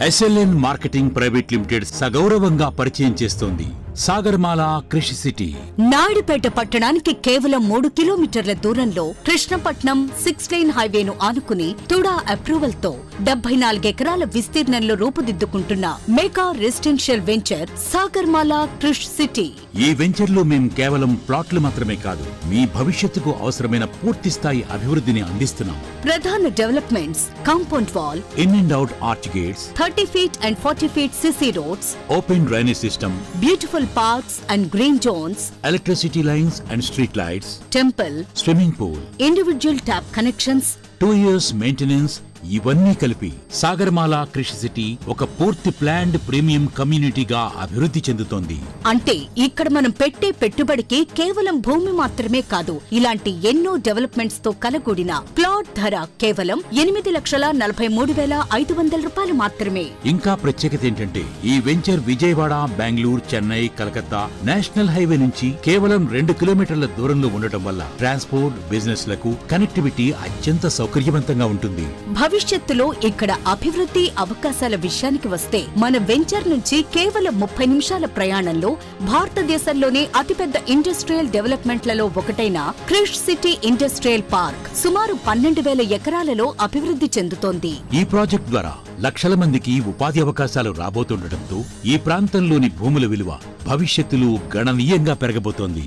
SLN marketing private limited సగౌరవంగా పరిచయం చేస్తోంది సాగర్మాల కృషి సిటీ. నాయుడుపేట పట్టణానికి కేవలం 3 కిలోమీటర్ల దూరంలో కృష్ణపట్నం 6 లేన్ హైవేను ఆనుకుని తుడా అప్రూవల్ తో 74 ఎకరాల విస్తీర్ణంలో రూపుదిద్దుకుంటున్న మెగా రెసిడెన్షియల్ వెంచర్ సాగర్మాల కృషి సిటీ. ఈ వెంచర్ లో మేం కేవలం ప్లాట్లు మాత్రమే కాదు, మీ భవిష్యత్తుకు అవసరమైన పూర్తి స్థాయి అభివృద్ధిని అందిస్తున్నాం. ప్రధాన developments compound wall, in and out arch gates, 30 feet and 40 feet CC roads, open drainage system, beautiful parks and green zones, electricity lines and street lights, temple, swimming pool, individual tap connections, 2 years maintenance, ఇవన్నీ కలిపి సాగర్మాల కృషి city ఒక పూర్తి planned premium కమ్యూనిటీగా అభివృద్ధి చెందుతోంది. అంటే ఇక్కడ మనం పెట్టే పెట్టుబడికి కేవలం భూమి మాత్రమే కాదు, ఇలాంటి ఎన్నో డెవలప్మెంట్స్ తో కలగూడిన ప్లాట్ ధర కేవలం 8,43,500 రూపాయలు మాత్రమే. ఇంకా ప్రత్యేకత ఏంటంటే ఈ venture Vijayawada, Bengaluru, Chennai, Calcutta national highway నుంచి కేవలం 2 కిలోమీటర్ల దూరంలో ఉండటం వల్ల ట్రాన్స్పోర్ట్, బిజినెస్ లకు కనెక్టివిటీ అత్యంత సౌకర్యవంతంగా ఉంటుంది. భవిష్యత్తులో ఇక్కడ అభివృద్ధి అవకాశాల విషయానికి వస్తే మన వెంచర్ నుంచి కేవలం 30 నిమిషాల ప్రయాణంలో భారతదేశంలోనే అతిపెద్ద ఇండస్ట్రియల్ డెవలప్మెంట్లలో ఒకటైన క్రిష్ సిటీ ఇండస్ట్రియల్ పార్క్ సుమారు 12,000 ఎకరాలలో అభివృద్ధి చెందుతోంది. ఈ ప్రాజెక్ట్ ద్వారా లక్షల మందికి ఉపాధి అవకాశాలు రాబోతుండటంతో ఈ ప్రాంతంలోని భూముల విలువ భవిష్యత్తులో గణనీయంగా పెరగబోతోంది.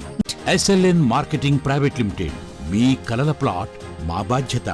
SLN మార్కెటింగ్ ప్రైవేట్ లిమిటెడ్, మీ కలల ప్లాట్ మా బాధ్యత.